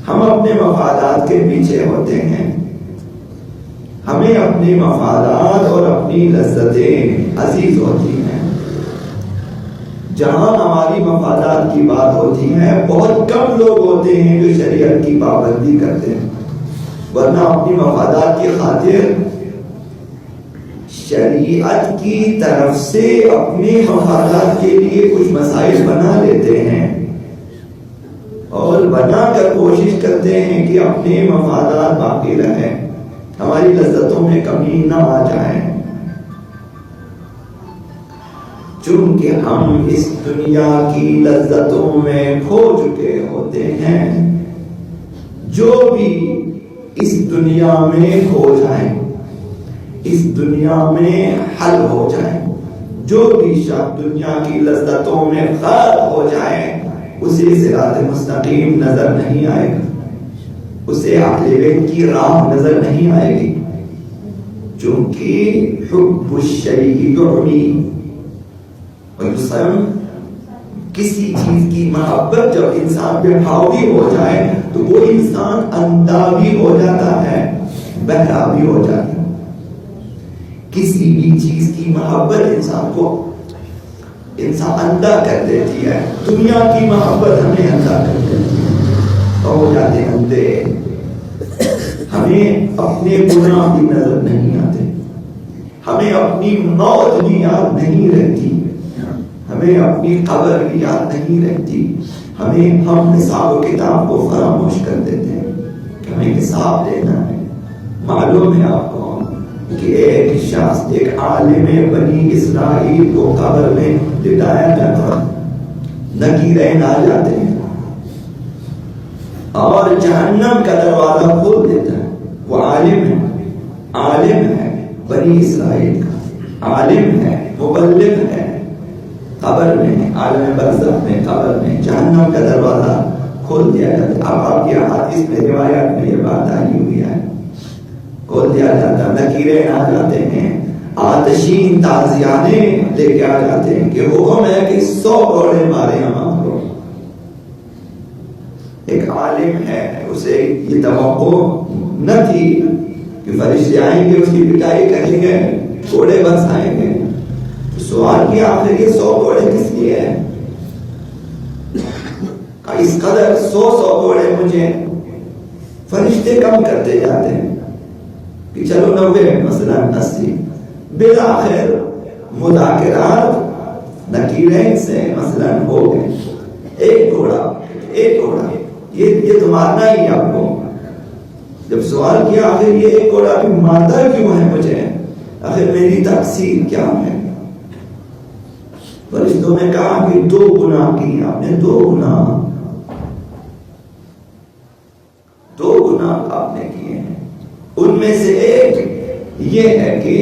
ہم اپنے مفادات کے پیچھے ہوتے ہیں، ہمیں اپنے مفادات اور اپنی لذتیں عزیز ہوتی ہیں۔ جہاں ہماری مفادات کی بات ہوتی ہے بہت کم لوگ ہوتے ہیں جو شریعت کی پابندی کرتے ہیں، ورنہ اپنی مفادات کی خاطر شریعت کی طرف سے اپنے مفادات کے لیے کچھ مسائل بنا لیتے ہیں اور بنا کر کوشش کرتے ہیں کہ اپنے مفادات باقی رہیں، ہماری لذتوں میں کمی نہ آ جائے۔ چونکہ ہم اس دنیا کی لذتوں میں کھو چکے ہوتے ہیں، جو بھی اس دنیا میں کھو جائیں، اس دنیا میں حل ہو جائیں، جو بھی شخص دنیا کی لذتوں میں غرق ہو جائے اسے صراط مستقیم نظر نہیں آئے گا، اسے اہل بیت کی راہ نظر نہیں آئے گی، چونکہ حب الشیء یعمی، کسی چیز کی محبت جب انسان پہ حاوی ہو جائے تو وہ انسان اندھا بھی ہو جاتا ہے، بہرا بھی ہو جاتا ہے۔ کسی بھی چیز کی محبت انسان اندھا کر دیتی ہے، دنیا کی محبت ہمیں اندھا کر دیتی ہے، تو ہو جاتے ہیں اندھے، ہمیں اپنے گناہ بھی نظر نہیں آتے، ہمیں اپنی موت بھی یاد نہیں رہتی، ہمیں اپنی قبر بھی یاد نہیں رہتی، ہم حساب و کتاب کو فراموش کر دیتے ہیں کہ ہمیں حساب دینا ہے۔ معلوم ہے آپ کو کہ ایک شخص، ایک عالم بنی اسرائیل کو قبر میں لٹایا جاتا، نکیرین آ جاتے ہیں اور جہنم کا دروازہ کھول دیتا ہے، وہ عالم ہے بنی اسرائیل کا، عالم ہے، مبلغ ہے، قبر میں، عالم برزخ میں، قبر میں جہنم کا دروازہ کھول دیا جاتا ہے۔ اب آپ کی حدیث میں، روایات میں یہ بات آئی ہوئی ہے، کھول دیا جاتا، نکیرین آ جاتے ہیں، آتشین تازیانے لے کے آ جاتے ہیں کہ حکم ہے کہ 100 گھوڑے مارے ہم آپ کو۔ ایک عالم ہے، اسے یہ توقع نہ تھی کہ فرشتے آئیں گے، اس کی پٹائی کریں گے، گھوڑے بس آئیں گے۔ سوال کیا آخر یہ 100 گھوڑے کس لیے ہیں؟ اس قدر 100 گھوڑے مجھے فرشتے کم کرتے جاتے ہیں کہ چلو 90 مثلا 80، بالآخر مذاکرات نکیرین سے مثلا ہو گئے، ایک گھوڑا یہ تو مارنا ہی آپ کو۔ جب سوال کیا آخر یہ ایک گھوڑا بھی مارتا کیوں ہے مجھے، آخر میری تقصیر کیا ہے؟ فرشتوں نے کہا کہ 2 گناہ کی آپ نے، 2 گناہ آپ نے کیے ہیں، ان میں سے ایک یہ ہے کہ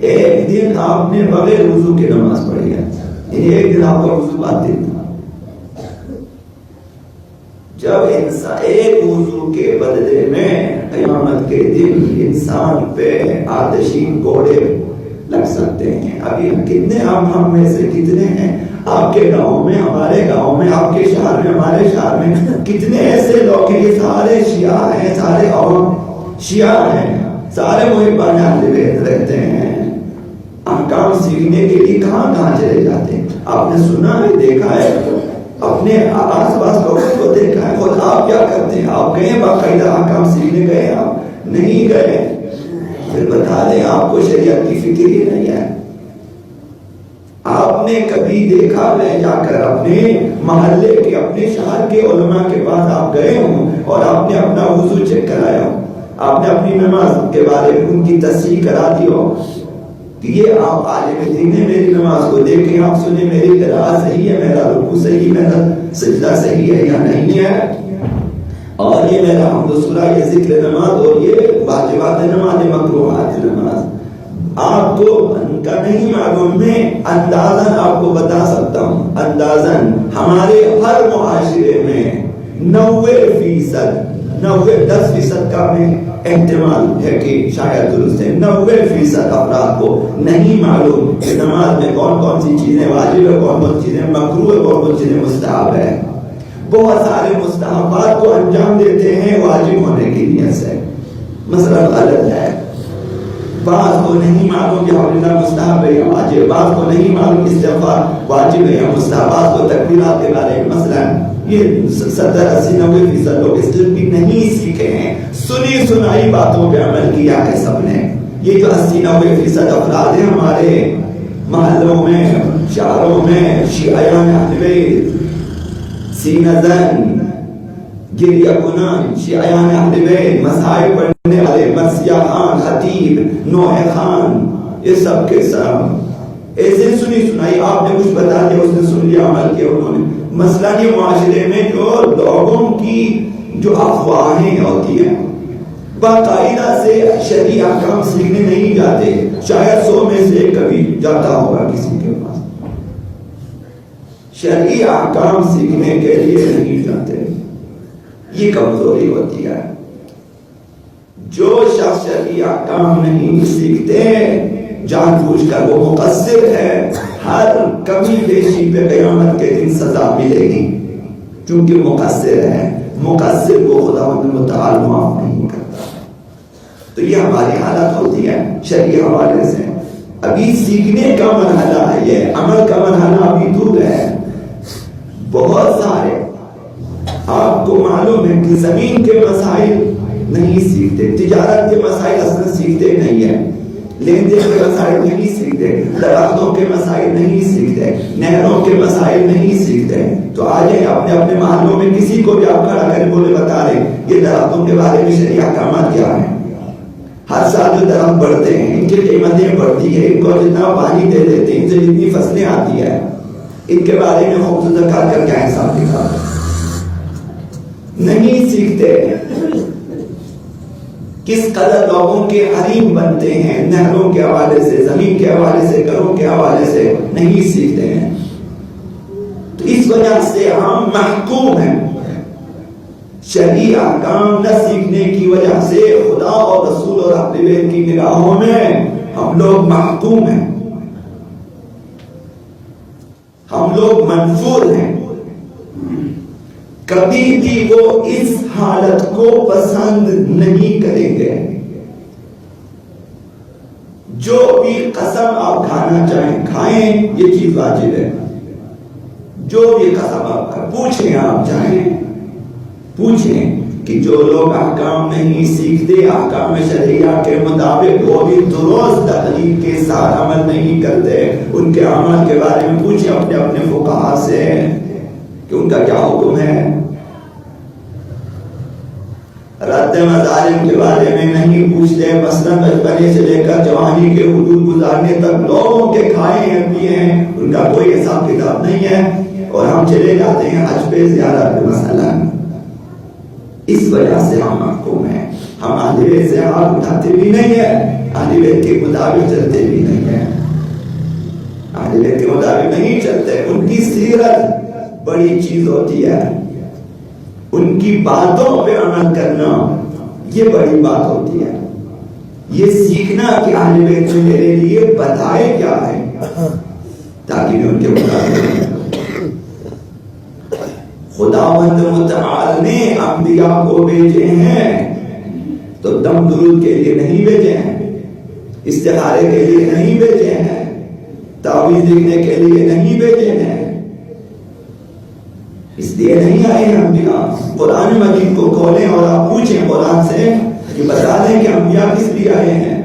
ایک دن آپ نے بغیر وضو کے نماز پڑھی ہے، ایک دن آپ کا وضو باطل تھا۔ جب انسان ایک وضو کے بدلے میں قیامت کے دن انسان پہ آتشین گھوڑے لگ سکتے ہیں۔ ابھی کتنے ہم میں سے کتنے ہیں آپ کے گاؤں میں، ہمارے گاؤں میں، آپ کے شہر میں، ہمارے شہر میں کتنے ایسے لوگ ہیں، یہ سارے شیعہ ہیں، سارے عوام شیعہ ہیں، سارے محبان اہل بیت رہتے ہیں، احکام سیکھنے کے لیے کہاں چلے جاتے ہیں؟ آپ نے سنا ہے، دیکھا ہے، اپنے آس پاس لوگوں کو دیکھا ہے، خود آپ کیا کرتے ہیں؟ آپ گئے باقاعدہ احکام سیکھنے گئے؟ آپ نہیں گئے؟ پھر بتا دیں آپ کو شریعت کی فکر ہی نہیں ہے۔ آپ نے کبھی دیکھا ہے جا کر اپنے محلے کے، اپنے شہر کے علماء کے پاس آپ گئے ہوں اور آپ نے اپنا وضو چیک کرایا ہو، آپ نے اپنی نماز کے بارے میں ان کی تصحیح کرا دی ہو کہ یہ آپ عالم دین نے میری نماز کو دیکھیں، آپ سنیں میری قراءت صحیح ہے، میرا رکوع صحیح، میرا سجدہ صحیح ہے یا نہیں ہے، اور یہ میرا حمد و ثنا، یہ ذکر نماز اور یہ واجبات نماز، مکروہات نماز آپ کو ان کا نہیں معلوم، میں اندازاً آپ کو بتا سکتا ہوں، اندازاً ہمارے ہر معاشرے میں 10% کا میں احتمال ہے کہ شاید درست ہے، 90% افراد کو نہیں معلوم کہ نماز میں کون کون سی چیزیں واجب ہے، کون کون چیزیں مکروہ ہے، کون کون چیزیں مستحب ہے۔ بہت سارے مستحبات کو انجام دیتے ہیں واجب ہونے کی نیت سے، مثلا غلط ہے، بعض کو نہیں معلوم کہ حوالہ مستحب ہے یا واجب، بعض کو نہیں معلوم استغفار واجب ہے یا مستحب، بعض کو تکبیرات کے بارے میں مثلا یہ 70-80-90% لوگ اس علم بھی نہیں سیکھے ہیں، سنی سنائی باتوں پہ عمل کیا ہے سب نے۔ یہ جو 80-90% افراد ہیں ہمارے محلوں میں، شہروں میں، شیعیان اہل بیت، سینہ زن، گریہ کنان، شیعیان اہل بیت، مسائل پڑھنے والے، مرثیہ خان، خطیب، نوح خان، یہ سب کے سب ایسے سنی سنائی آپ نے کچھ بتا دیا، اس نے سن لیا، عمل کیا انہوں نے۔ مثلا یہ معاشرے میں جو لوگوں کی جو افواہیں ہوتی ہیں، باقاعدہ سے شرعی احکام سیکھنے نہیں جاتے، شاید 100 میں سے کبھی جاتا ہوگا کسی کے پاس، شرعی احکام سیکھنے کے لیے نہیں جاتے، یہ کمزوری ہوتی ہے۔ جو شخص شرعی احکام نہیں سیکھتے جان بوجھ کر وہ مقصر ہے، ہر کمی بیشی پہ قیامت کے دن سزا ملے گی، کیونکہ مقصر ہے، مقصر کو خداوند متعال معاف نہیں کرتا۔ تو یہ ہماری حالت ہوتی ہے شرعی حوالے سے۔ ابھی سیکھنے کا مرحلہ ہے، یہ عمل کا مرحلہ ابھی دور ہے۔ بہت سارے آپ کو معلوم ہے کہ زمین کے مسائل نہیں سیکھتے، تجارت کے مسائل اصلا سیکھتے نہیں ہیں، لین دین کے مسائل نہیں سیکھتے، درختوں کے مسائل نہیں سیکھتے، نہروں کے مسائل نہیں سیکھتے۔ تو آ جائیں اپنے اپنے محلوں میں، کسی کو بھی آپ کھڑا کریں بولے بتا رہے یہ درختوں کے بارے میں شرعی احکامات کیا ہیں۔ ہر سال جو درخت بڑھتے ہیں ان کی قیمتیں بڑھتی ہے، ان کو جتنا پانی دے دیتے ہیں، ان سے جتنی فصلیں آتی ہے، ان کے بارے میں خود زکات کا کیا حساب کتاب نہیں سیکھتے۔ کس قدر لوگوں کے حریم بنتے ہیں نہروں کے حوالے سے، زمین کے حوالے سے، گھروں کے حوالے سے نہیں سیکھتے ہیں۔ تو اس وجہ سے ہم محکوم ہیں، شرعی احکام نہ سیکھنے کی وجہ سے خدا اور رسول اور اہل بیت کی نگاہوں میں ہم لوگ محکوم ہیں، ہم لوگ منفور ہیں۔ کبھی بھی وہ اس حالت کو پسند نہیں کریں گے۔ جو بھی قسم آپ کھانا چاہیں کھائیں، یہ چیز واجب ہے۔ جو بھی قسم آپ کا پوچھیں، آپ چاہیں پوچھیں کہ جو لوگ احکام نہیں سیکھتے، احکام شرعیہ کے مطابق وہ بھی درست تحلیل کے ساتھ عمل نہیں کرتے، ان کے عمل کے بارے میں پوچھیں اپنے اپنے فقہاء سے کہ ان کا کیا حکم ہے۔ رد مظالم کے بارے میں نہیں پوچھتے، مثلا بچپنے سے لے کر جوانی کے حدود گزارنے تک لوگوں کے کھائے ہیں پیے ہیں، ان کا کوئی حساب کتاب نہیں ہے، اور ہم چلے جاتے ہیں حج پہ زیارت پہ مثلا۔ اس وجہ سے ہم محکوم ہیں، ہم اہل بیت سے ہاتھ اٹھاتے بھی نہیں ہیں، اہل بیت کے مطابق چلتے بھی نہیں ہیں، اہل بیت کے مطابق نہیں چلتے۔ ان کی سیرت بڑی چیز ہوتی ہے، ان کی باتوں پہ عمل کرنا یہ بڑی بات ہوتی ہے۔ یہ سیکھنا کہ اہل بیت نے میرے لیے بتائے کیا ہے تاکہ میں ان کے مطابق۔ خداوند متعال نے انبیاء کو بھیجے ہیں تو دم درود کے لیے نہیں بھیجے ہیں، استخارے کے لیے نہیں بھیجے ہیں، تعویذ لکھنے کے لیے نہیں بھیجے ہیں، اس لیے نہیں آئے ہیں انبیاء۔ قرآن مجید کو کھولیں اور آپ پوچھیں قرآن سے کہ بتا دیں کہ انبیاء کس لیے آئے ہیں۔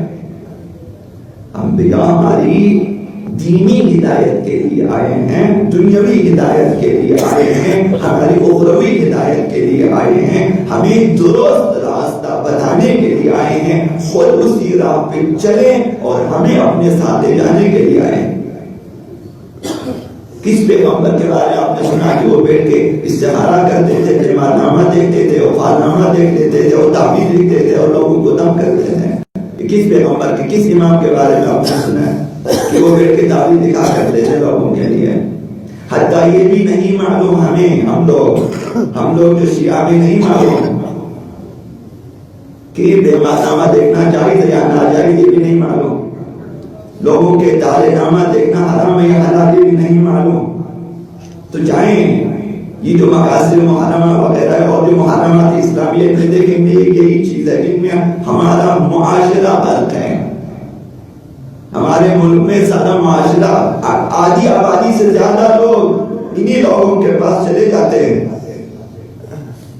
انبیاء ہماری دینی ہدایت کے لیے آئے ہیں، دنیاوی ہدایت کے لیے آئے ہیں، ہماری اخروی ہدایت کے لیے آئے ہیں، ہمیں درست راستہ بتانے کے لیے آئے ہیں، خود اسی راہ پہ چلیں اور ہمیں اپنے ساتھ لے جانے کے لیے آئے ہیں۔ کس پیغمبر کے بارے آپ نے سنا کہ وہ بیٹھ کے استخارہ کرتے تھے، بیمارنامہ دیکھتے تھے، وفاتنامہ دیکھ لیتے تھے اور تعویذ لکھتے تھے اور لوگوں کو دم کرتے تھے؟ کس پیغمبر کے، کس امام کے بارے میں آپ نے سنا ہے کہ وہ بیٹھ کے تعویذ دکھا کرتے تھے لوگوں کے لیے؟ حتیٰ یہ بھی نہیں معلوم ہمیں، ہم لوگ جو شیعہ میں نہیں معلوم کہ بیمارنامہ دیکھنا جائز ہے یا ناجائز، یہ بھی نہیں معلوم۔ لوگوں کے دارے نامہ دیکھنا حرام ہے یا حلال، یہ بھی نہیں معلوم۔ تو جائیں یہ جو مقاصد محرمہ وغیرہ اور جو محرمات اسلامیہ میں دیکھیں گے یہی چیز ہے جن میں ہمارا معاشرہ غرق ہے. ہمارے ملک میں سارا معاشرہ آدھی آبادی سے زیادہ لوگ انہی لوگوں کے پاس چلے جاتے ہیں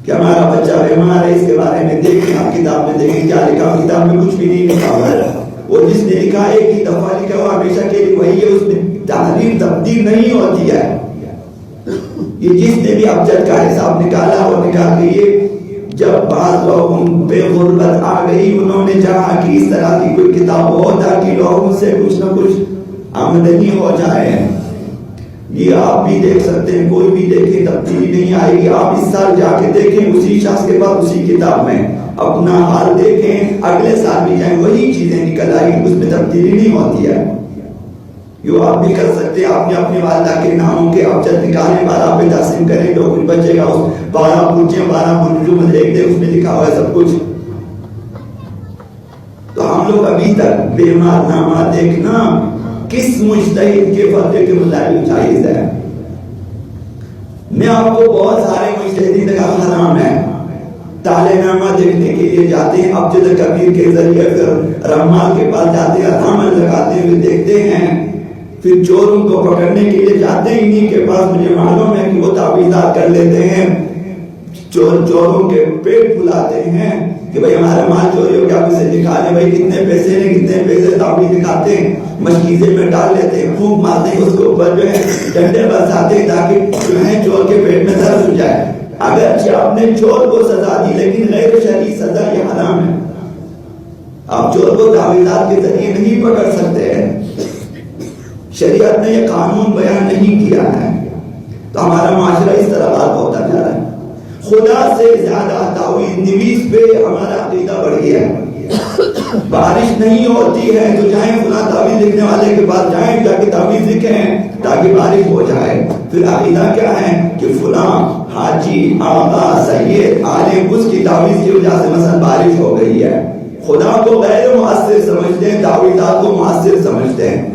کہ ہمارا بچہ بیمار ہے، اس کے بارے میں دیکھیں، آپ کتاب میں دیکھیں کیا لکھا. کتاب میں کچھ بھی نہیں لکھا ہوا ہے. وہ جس نے لکھا ایک ہی دفعہ لکھا ہوا ہمیشہ کے لیے وہی ہے، اس میں تحریر تبدیل نہیں ہوتی ہے. یہ جس نے بھی ابجد کا حساب نکالا اور نکال لیے. جب بعض لوگ ان پہ غربت آ گئی انہوں نے چاہا کہ اس طرح کی کوئی کتاب ہو تاکہ لوگوں سے کچھ نہ کچھ آمدنی ہو جائے. یہ آپ بھی دیکھ سکتے ہیں، کوئی بھی دیکھیں تبدیلی نہیں آئے گی. آپ اس سال جا کے دیکھیں اسی شخص کے بعد اسی کتاب میں اپنا حال دیکھیں، اگلے سال بھی جائیں وہی چیزیں نکل آئی، اس میں تبدیلی نہیں ہوتی ہے. یہ آپ بھی کر سکتے ہیں. آپ نے اپنے والدہ کے ناموں کے ابجد نکالیں، 12 پہ تقسیم کریں، جو کچھ بچے گا اس 12 پوچھیں، 12 برجوں میں دیکھ دیں، اس میں لکھا ہوا ہے سب کچھ. تو ہم لوگ ابھی تک بیمار نامہ دیکھنا کس مجتہد کے فتوے کے مطابق جائز ہے. میں آپ کو بہت سارے مجتہدین کا حرام ہے تالے نامہ دیکھنے کے لیے جاتے ہیں ابجد کبیر کے ذریعے، پھر رمال کے پاس جاتے ہیں، دامن لگاتے ہوئے دیکھتے ہیں، پھر چوروں کو پکڑنے کے لیے جاتے ہیں انہی کے پاس. مجھے معلوم ہے کہ وہ تعویذات کر لیتے ہیں، چوروں کے پیٹ پھلاتے ہیں کہ بھائی ہمارا مال چوری ہو گیا، آپ اسے دکھا لیں، بھائی کتنے پیسے نے کتنے پیسے، تعویذ دکھاتے ہیں، مشکیزے میں ڈال لیتے ہیں، پھونک مارتے ہیں، اس کے اوپر جو ہے ڈنڈے برساتے ہیں تاکہ جو ہے چور کے پیٹ میں درد ہو جائے. اگرچہ آپ نے چور کو سزا دی لیکن غیر شرعی سزا یہ حرام ہے. آپ چور کو تعویذات کے ذریعے نہیں پکڑ سکتے ہیں. شریعت نے یہ قانون بیان نہیں کیا ہے. تو ہمارا معاشرہ اس طرح بات ہوتا جا رہا ہے. خدا سے زیادہ تعویذ نویس پہ ہمارا عقیدہ بڑھ گیا ہے. بارش نہیں ہوتی ہے تو جائیں فلاں تعویذ لکھنے والے کے پاس جائیں، جا کے تعویذ لکھیں تاکہ بارش ہو جائے. پھر عقیدہ کیا ہے کہ فلاں حاجی آقا سید عالم اس کی تعویذ کی وجہ سے مثلا بارش ہو گئی ہے. خدا کو غیر مؤثر سمجھتے ہیں، تعویذات کو مؤثر سمجھتے ہیں.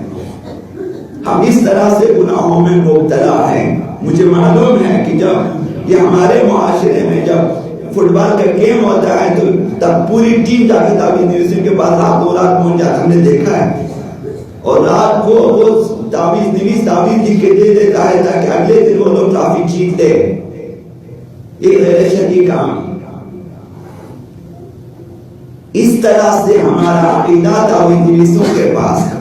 ہم اس طرح سے گناہوں میں مبتلا ہیں. مجھے معلوم ہے کہ جب یہ ہمارے معاشرے میں جب فٹ بال کا گیم ہوتا ہے تو تب پوری ٹیم جا کے تعویذ نویسوں کے پاس رات 2 رات پہنچ جاتا، ہم نے دیکھا ہے. اور رات کو وہ تعویذ نویس تعویذ لکھ کے دے دیتا ہے تاکہ اگلے دن وہ لوگ ٹرافی جیت دے. یہ غیر شرعی کام. اس طرح سے ہمارا عقیدہ تعویذ نویسوں کے پاس ہے.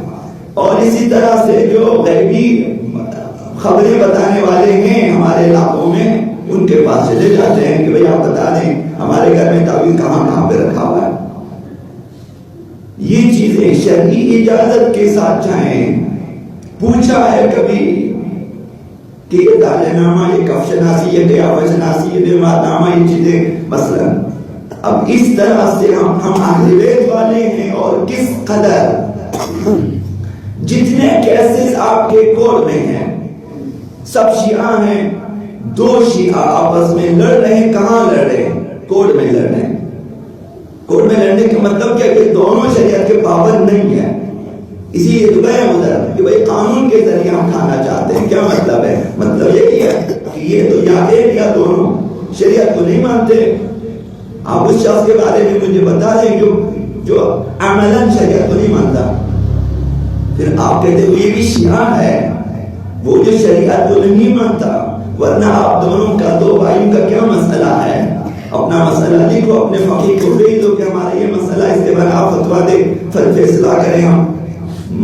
اور اسی طرح سے جو غیبی خبریں بتانے والے ہیں ہمارے علاقوں میں ان کے پاس چلے جاتے ہیں کہ بھئی آپ بتا دیں ہمارے گھر میں تعویذ کہاں پہ رکھا ہوا ہے. یہ چیزیں شرعی اجازت کے ساتھ جائیں. پوچھا ہے کبھی کہ یہ تالے نامہ، یہ کف شناسی، یہ قیافہ شناسی، یہ بیمار نامہ، یہ چیزیں مثلا اب اس طرح سے ہم اہل بیت والے ہیں. اور کس قدر جتنے کیسز آپ کے کوڈ میں ہیں سب شیعہ ہیں. 2 شیعہ آپس میں لڑ رہے ہیں. کہاں لڑ رہے ہیں؟ کوڈ میں لڑ رہے ہیں. کوڈ میں لڑنے کا مطلب کیا کہ دونوں شریعت کے پابند نہیں ہے. اسی لیے تو گئے ادھر کہ بھائی قانون کے ذریعے ہم کھانا چاہتے ہیں. کیا مطلب ہے؟ مطلب یہی ہے کہ یہ تو یا ایک یا دونوں. شریعت کو نہیں مانتے. آپ اس شخص کے بارے میں مجھے بتا دیں جو عملاً شریعت کو نہیں مانتا. پھر آپ کہتے ہو یہ بھی شیعہ ہے، وہ جو شریعت کو نہیں مانتا. ورنہ آپ دونوں کا 2 بھائیوں کا کیا مسئلہ ہے؟ اپنا مسئلہ لکھو، اپنے فقیہ کو بھیج دو کہ ہمارا یہ مسئلہ، اس کے بعد آپ فتوا دیں، پھر فیصلہ کریں. ہم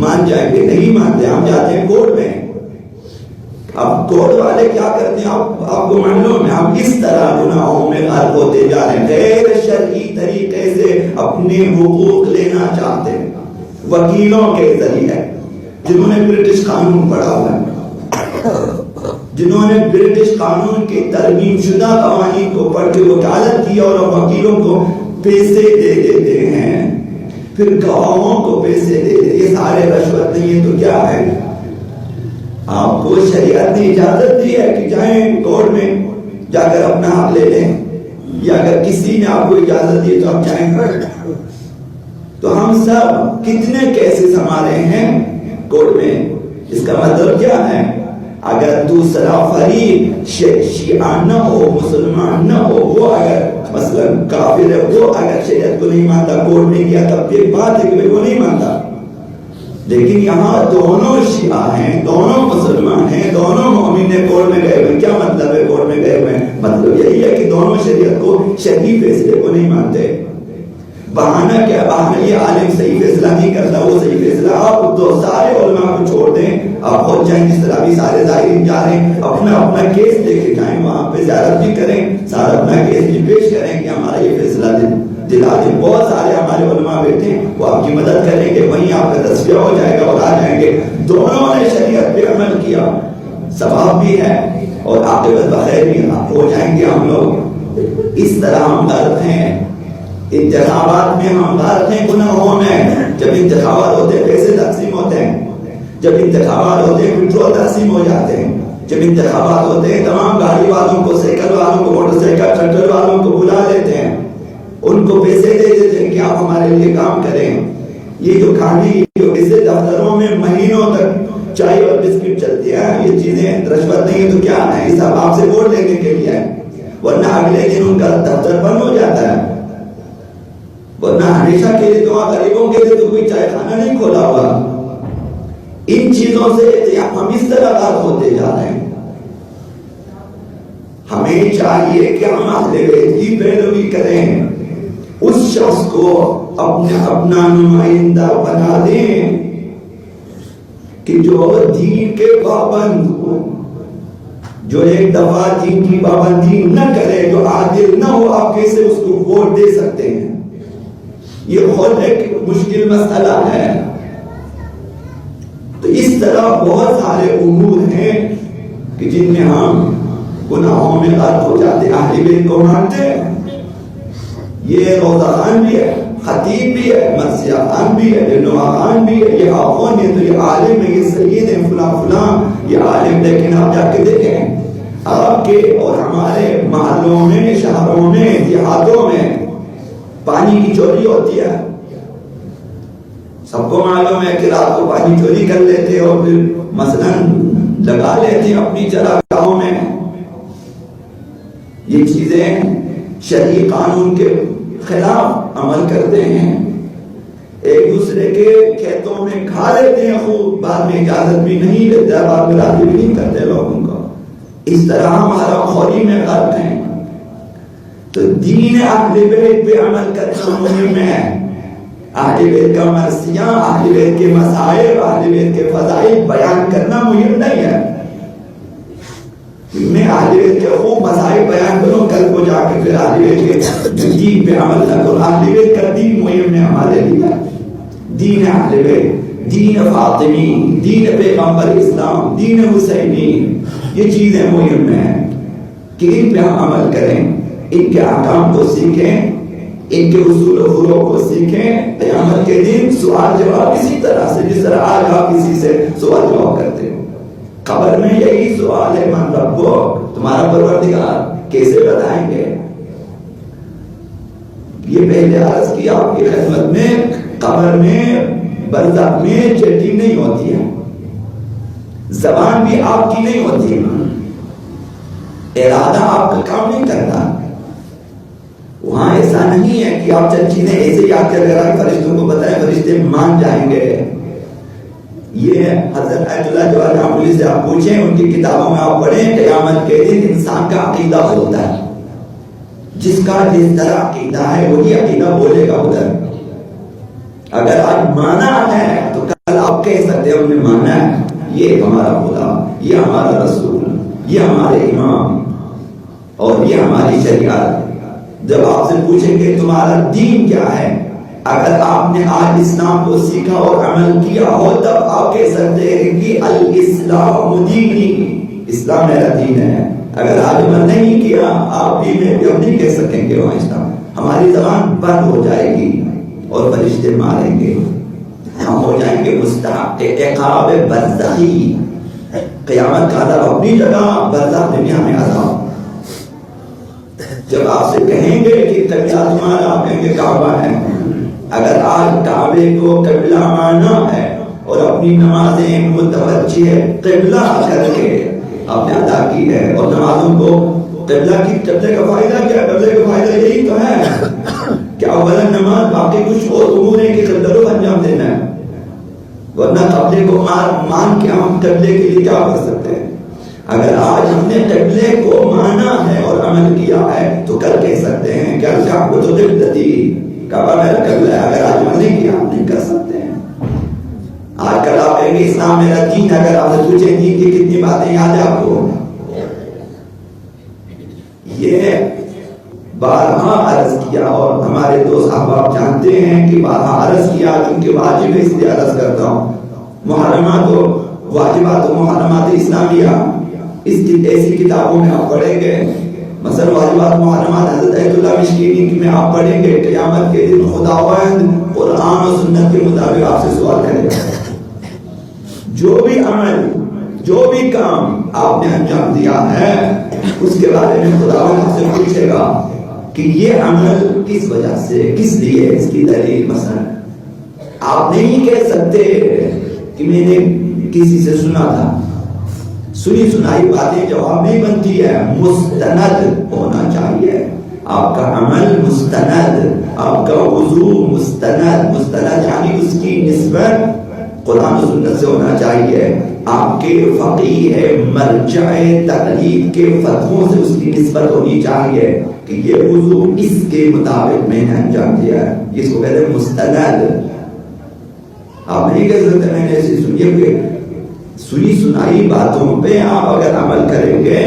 مان جائیں گے. نہیں مانتے. ہم جاتے ہیں کورٹ میں. اب کورٹ والے کیا کرتے ہیں آپ کو معلوم ہے. ہم اس طرح گناہوں میں غرق ہوتے جا رہے ہیں. غیر شرعی طریقے سے اپنے حقوق لینا چاہتے ہیں وکیلوں کے ذریعے، جنہوں نے برٹش قانون پڑھا ہوا ہے، جنہوں نے برٹش قانون کی ترمیم شدہ قوانین کو پڑھ کے وکالت کی اور وکیلوں کو پیسے دے دیتے ہیں، پھر گواہوں کو پیسے دے دیتے. یہ سارے رشوت نہیں ہے تو کیا ہے؟ آپ کو شریعت نے اجازت دی ہے کہ جائیں کورٹ میں جا کر اپنا حق لے لیں، یا اگر کسی نے آپ کو اجازت دی تو آپ جائیں گے. تو ہم سب کتنے کیسز ہمارے ہیں کورٹ میں. اس کا مطلب کیا ہے اگر دوسرا فریق شیعہ نہ ہو، مسلمان نہ ہو، وہ اگر مثلا کافر ہے، وہ اگر شریعت کو نہیں مانتا، کوٹ نہیں کیا، تب یہ بات ہے کہ وہ نہیں مانتا. لیکن یہاں دونوں شیعہ ہیں، دونوں مسلمان ہیں، دونوں مومن نے کورٹ میں گئے ہوئے. کیا مطلب ہے کورٹ میں گئے ہوئے؟ مطلب یہی ہے کہ دونوں شریعت کو، شرعی فیصلے کو نہیں مانتے. بہانہ کیا؟ بہانہ یہ عالم صحیح فیصلہ نہیں کرتا، وہ صحیح فیصلہ. آپ تو سارے علماء کو چھوڑ دیں، آپ خود جائیں، جس طرح بھی سارے ظاہرین جا رہے ہیں، اپنا اپنا کیس لے کے جائیں، وہاں پہ زیارت بھی کریں، سارا اپنا کیس بھی پیش کریں کہ ہمارا یہ فیصلہ دلا دیں. بہت سارے ہمارے علماء بیٹھے ہیں، وہ آپ کی مدد کریں گے، وہیں آپ کا تصفیہ ہو جائے گا اور آ جائیں گے. دونوں نے شریعت پہ عمل کیا، ثواب بھی ہے اور عاقبت بخیر بھی ہو جائیں گے ہم لوگ. اس طرح ہم غلط ہیں، انتخابات میں ہم غلط ہیں، گناہوں میں. جب انتخابات ہوتے ہیں پیسے تقسیم ہوتے ہیں، جب انتخابات ہوتے ہیں پیٹرول تقسیم ہو جاتے ہیں، جب انتخابات ہوتے ہیں تمام گاڑی والوں کو، سائیکل والوں کو، موٹر سائیکل ٹریکٹر والوں کو بلا لیتے ہیں، ان کو پیسے دے دیتے ہیں کہ آپ ہمارے لیے کام کریں. یہ جو کھانی پیسے دفتروں میں مہینوں تک چائے اور بسکٹ چلتی ہے، یہ چیزیں رشوت نہیں ہے تو کیا ہے؟ اس آپ سے ووٹ لینے کے لیے ہے، ورنہ اگلے دن ان کا دفتر بند ہو جاتا ہے. ورنہ ہمیشہ کے لیے تو غریبوں کے لیے تو کوئی چائے خانہ نہیں کھولا ہوا. ان چیزوں سے ہم اس طرح غلط ہوتے جا رہے ہیں. ہمیں چاہیے کہ ہم اہل بیت کی پیروی کریں، اس شخص کو اپنا نمائندہ بنا دیں کہ جو دین کے پابند ہو، جو ایک دفعہ دین کی پابندی نہ کرے، جو عادل نہ ہو. آپ کیسے اس کو ووٹ دے سکتے ہیں؟ یہ بہت ایک مشکل مسئلہ ہے. تو اس طرح بہت سارے امور ہیں کہ جن میں ہم گناہوں میں غرق ہو جاتے ہیں. اہل بیت کو مانتے ہیں، یہ روزہ خان بھی ہے، خطیب بھی ہے، مرثیہ خان بھی ہے، رہنما خان بھی ہے، یہ آخون ہے، تو یہ عالم ہے، یہ سید ہیں، فلاں فلاں یہ عالم. لیکن آپ جا کے دیکھیں آپ کے اور ہمارے محلوں میں، شہروں میں، دیہاتوں میں پانی کی چوری ہوتی ہے. سب کو معلوم ہے کہ رات کو پانی چوری کر لیتے اور پھر مثلاً لگا لیتے اپنی چراگاہوں میں. یہ چیزیں شرعی قانون کے خلاف عمل کرتے ہیں. ایک دوسرے کے کھیتوں میں کھا لیتے ہیں خوب، بعد میں اجازت بھی نہیں لیتے، بعد میں راضی بھی نہیں کرتے لوگوں کو. اس طرح ہمارا خوری میں غرق ہیں. تو دین اہل بیت پہ عمل کرنا مہم ہے. اہل بیت کا مرثیہ، اہل بیت کے مصائب، اہل بیت کے فضائل بیان کرنا مہم نہیں ہے. میں اہل بیت کے خوب مصائب بیان کروں، کل کو جا کے پھر اہل بیت کے دین پہ عمل نہ کروں. اہل بیت کا دین مہم ہے ہمارے لیے. دین اہل بیت، دین فاطمی، دین پیغمبر اسلام، دین حسینی، یہ چیزیں مہم ہیں کہ ان پہ ہم عمل کریں، ان کے احکام کو سیکھیں، ان کے اصول و فروع کو سیکھیں. قیامت کے دن سوال جواب اسی طرح سے جس طرح آج آپ کسی سے سوال جواب کرتے ہو. قبر میں یہی سوال ہے، من ربو، تمہارا پروردگار، کیسے بتائیں گے؟ یہ پہلے عرض کیا آپ کی خدمت میں، قبر میں برزخ میں چیٹنگ نہیں ہوتی ہے، زبان بھی آپ کی نہیں ہوتی ہے، ارادہ آپ کا کام نہیں کرتا. وہاں ایسا نہیں ہے کہ آپ چند چیزیں ایسے یاد کر رہے ہیں فرشتوں کو بتائیں، فرشتے مان جائیں گے. یہ حضرت آیت اللہ جو عاملی سے آپ پوچھیں، ان کی کتابوں میں آپ پڑھیں، قیامت کے دن انسان کا عقیدہ ہوتا ہے. جس کا جس طرح عقیدہ ہے وہی عقیدہ بولے گا ادھر. اگر آج مانا ہے تو کل آپ کہہ سکتے ہیں ہم نے مانا ہے، یہ ہمارا خدا، یہ ہمارا رسول، یہ ہمارے امام اور یہ ہماری شریعت. جب آپ سے پوچھیں گے تمہارا دین کیا ہے، اگر آپ نے آج اسلام کو سیکھا اور عمل کیا ہو تب آپ کہہ سکتے ہیں کہ الاسلام دینی، اسلام میرا دین ہے. اگر آج عمل نہیں کیا آپ بھی میں بھی نہیں کہہ سکیں گے وہاں اسلام. ہماری زبان بند ہو جائے گی اور فرشتے ماریں گے، ہم ہو جائیں گے مستحق عقاب برزخی. قیامت کا عذاب اپنی جگہ، برزخ میں بھی ہمیں عذاب. جب آپ سے کہیں گے کہ قبلہ تمہارا، آپ کہیں گے کعبہ ہے. اگر آج کعبے کو قبلہ مانا ہے اور اپنی نمازیں متوجہ قبلہ کر کے آپ نے ادا کی ہے. اور نمازوں کو قبلے کا فائدہ کیا؟ قبلے کا فائدہ یہی تو ہے کہ اولا نماز باقی کچھ اور امور ہے کہ قبلے کو انجام دینا ہے، ورنہ قبلے کو مان کے ہم قبلے کے لیے کیا کر سکتے ہیں؟ اگر آج ہم نے قبلے کو مانا ہے اور عمل کیا ہے تو کل کہہ سکتے ہیں کیا وہ تو قبلتی کعبہ میرا قبلہ ہے. اگر آج عمل نہیں کیا ہم نہیں کر سکتے ہیں. آج کل آپ کہیں گے اسلام میرا دین، اگر آپ سے پوچھیں دین کی کتنی باتیں یاد ہے آپ کو؟ یہ بارہا عرض کیا اور ہمارے دوست احباب جانتے ہیں کہ بارہا عرض کیا کیونکہ واجب ہے، اس لیے عرض کرتا ہوں. محرمات و واجبات و محرمات اسلامیہ اس ایسی کتابوں میں آپ پڑھیں گے، مثلا واجبات محرمات حضرت ایت اللہ مشکینی میں آپ پڑھیں گے، قیامت کے دن خداوند قرآن و سنت کے مطابق آپ سے سوال کرے گا. جو بھی عمل جو بھی کام آپ نے انجام دیا ہے اس کے بارے میں خداوند آپ سے پوچھے گا کہ یہ عمل کس وجہ سے، کس لیے، اس کی دلیل. مثلا آپ نہیں کہہ سکتے کہ میں نے کسی سے سنا تھا، سنی سنائی باتیں جواب نہیں بنتی ہے، مستند ہونا چاہیے. آپ کا عمل مستند، آپ کا وضو مستند. مستند یعنی اس کی نسبت قرآن و سنت سے ہونا چاہیے. آپ کے فقیہ مرجع تقلید کے فتووں سے اس کی نسبت ہونی چاہیے کہ یہ وضو اس کے مطابق میں نے انجام دیا ہے. اس کو کہتے ہیں مستند. آپ نہیں کہہ سکتے میں نے ایسی سنی سنائی باتوں پہ آپ اگر عمل کریں گے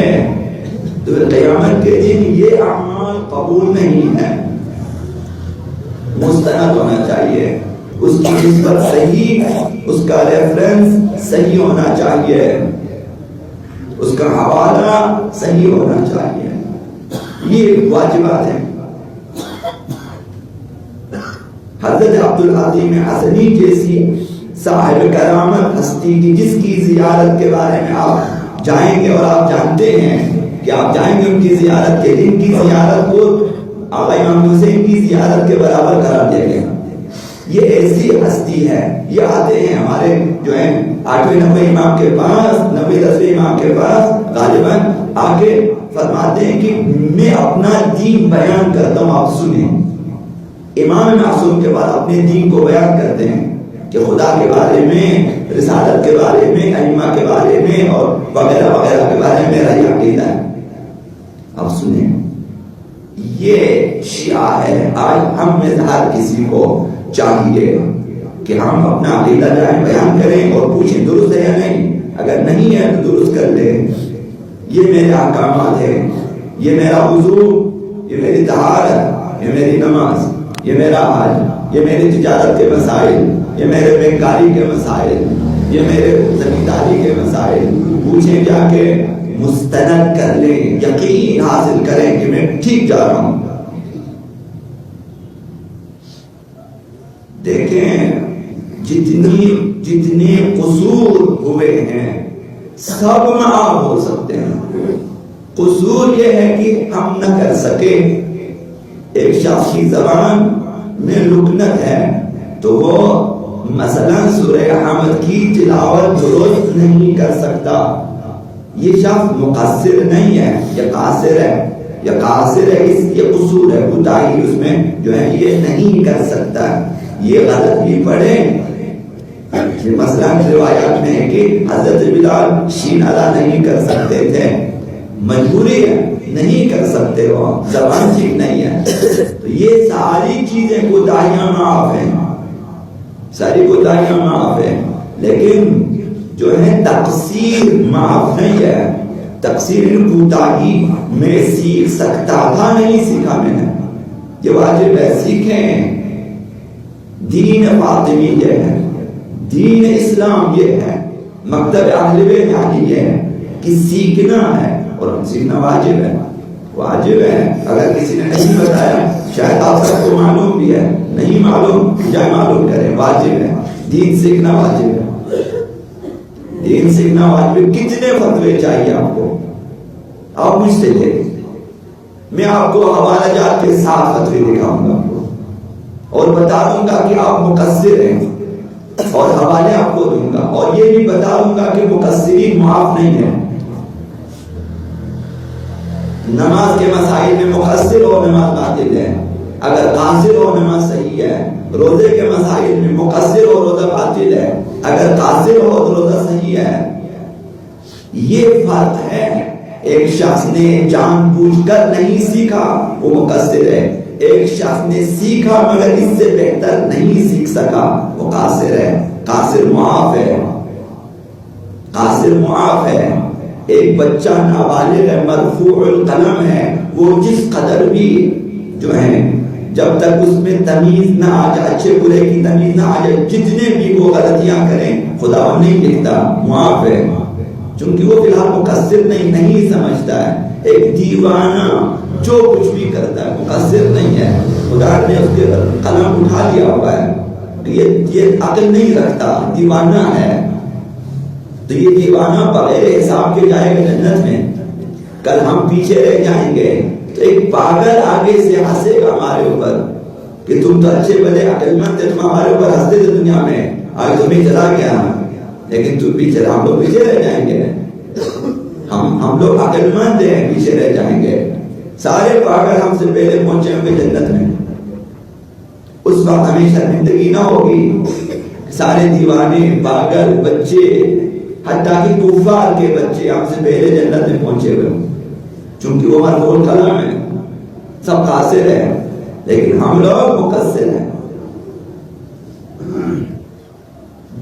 تو قیامت کے دن یہ اعمال قبول نہیں ہے. مستند ہونا چاہیے، اس کی نسبت صحیح، اس کا ریفرنس صحیح ہونا چاہیے، اس کا حوالہ صحیح ہونا چاہیے. یہ واجبات ہیں. حضرت عبدالعظیم حسنی جیسی صاحب کرامت ہستی کی جس کی زیارت کے بارے میں آپ جائیں گے اور آپ جانتے ہیں کہ آپ جائیں گے ان کی زیارت کے، جن کی زیارت کو آقا امام حسین کی زیارت کے برابر قرار دیا گیا. یہ ایسی ہستی ہے. یہ آتے ہیں ہمارے جو ہیں 8ویں 9ویں امام کے پاس، 9ویں 10ویں امام کے پاس غالباً آ کے فرماتے ہیں کہ میں اپنا دین بیان کرتا ہوں، آپ سنیں. امام معصوم کے بعد اپنے دین کو بیان کرتے ہیں کہ خدا کے بارے میں، رسالت کے بارے میں، ائمہ کے بارے میں اور وغیرہ وغیرہ کے بارے میں میرا یہ عقیدہ ہے. اب سنیں، یہ شیعہ ہے. آج ہم میں ہر کسی کو چاہیے کہ ہم اپنا عقیدہ جائیں بیان کریں اور پوچھیں درست ہے یا نہیں. اگر نہیں ہے تو درست کر لیں. یہ میرے احکامات ہیں، یہ میرا وضو، یہ میری طہارت، یہ میری نماز، یہ میرا حج، یہ میری تجارت کے مسائل، یہ میرے بینکاری کے مسائل، یہ میرے زمینداری کے مسائل. پوچھیں جا کے، مستند کر لیں، یقین حاصل کریں کہ میں ٹھیک جا رہا ہوں. دیکھیں جتنے قصور ہوئے ہیں سب معاف ہو سکتے ہیں. قصور یہ ہے کہ ہم نہ کر سکے. ایک شخص کی زبان میں لکنت ہے تو وہ مثلا سورہ حمد کی تلاوت درست نہیں کر سکتا. یہ شخص مقصر نہیں ہے، یہ قاصر ہے. یہ قاصر ہے، یہ قصور ہے، کوتاہی اس میں جو ہے یہ نہیں کر سکتا. یہ غلط بھی پڑھے. مثلا روایات میں ہے کہ حضرت بلال شین ادا نہیں کر سکتے تھے، مجبوری ہے، نہیں کر سکتے ہو، زبان ٹھیک نہیں ہے. تو یہ ساری چیزیں کوتاہیاں معاف ہیں، ساری کوتاہیاں معاف ہیں. لیکن جو ہے تقصیر معاف نہیں ہے. تقصیر کوتاہی میں سیکھ سکتا تھا، نہیں سیکھا میں نے. یہ واجب ہے، سیکھیں. دین فاطمی یہ ہے، دین اسلام یہ ہے، مکتب اہل بیت یعنی یہ ہے کہ سیکھنا ہے اور سیکھنا واجب ہے. واجب ہے. اگر کسی نے نہیں بتایا شاید آپ سب کو معلوم بھی ہے، نہیں معلوم جائے معلوم کریں. واجب ہے، دین سیکھنا واجب ہے. دین سیکھنا واجب ہے. کتنے فتوے چاہیے آپ کو؟ آپ مجھ سے لیں، میں آپ کو حوالہ جات کے ساتھ فتوے دکھاؤں گا اور بتا دوں گا کہ آپ مقصر ہیں. اور حوالے آپ کو دوں گا، اور یہ بھی بتاؤں گا کہ مقصرین معاف نہیں ہے۔ نماز کے مسائل میں مقصر ہو نماز باطل ہے، اگر قاصر ہو نماز صحیح ہے۔ روزے کے مسائل میں مقصر ہو روزہ باطل ہے، اگر قاصر ہو تو روزہ صحیح ہے۔ یہ فرق ہے۔ ایک شخص نے جان بوجھ کر نہیں سیکھا وہ مقصر ہے، ایک شخص نے سیکھا مگر اس سے بہتر نہیں سیکھ سکا وہ قاصر ہے۔ قاصر معاف ہے، قاصر معاف ہے۔ ایک بچہ نابالغ ہے، مرفوع القلم ہے، وہ جس قدر بھی جو ہے جب تک اس میں تمیز نہ آ جائے، اچھے برے کی تمیز نہ آ جائے، جتنے بھی وہ غلطیاں کریں خدا وہ نہیں لکھتا، معاف ہے، چونکہ وہ فی الحال مقصر نہیں سمجھتا ہے۔ ایک دیوانہ جو کچھ بھی کرتا ہے مقصر نہیں ہے، خدا نے اس کے قلم اٹھا لیا ہوا ہے، یہ عقل نہیں رکھتا، دیوانہ ہے، تو یہ دیوانہ بغیر حساب کے جائے گا جنت میں، کل ہم پیچھے رہ جائیں گے۔ تو ایک پاگل آگے سے ہنسے گا ہمارے اوپر کہ تم تو اچھے بڑے عقل مند تھے، تم ہمارے اوپر ہنستے تھے دنیا میں، آج تمہیں چلا گیا، لیکن تم پیچھے، ہم لوگ پیچھے رہ جائیں گے، ہم لوگ عقل مند ہیں، پیچھے رہ جائیں گے۔ سارے پاگل ہم سے پہلے پہنچے ہوں گے جنت میں، اس وقت ہمیں شرمندگی نہ ہوگی۔ سارے دیوانے پاگل بچے حتیٰ کہ کفار کے بچے ہم سے پہلے جنت میں پہنچے ہوئے ہوں، چونکہ وہ مرفوع القلم ہے، سب قاصر ہیں، لیکن ہم لوگ مقصر ہیں۔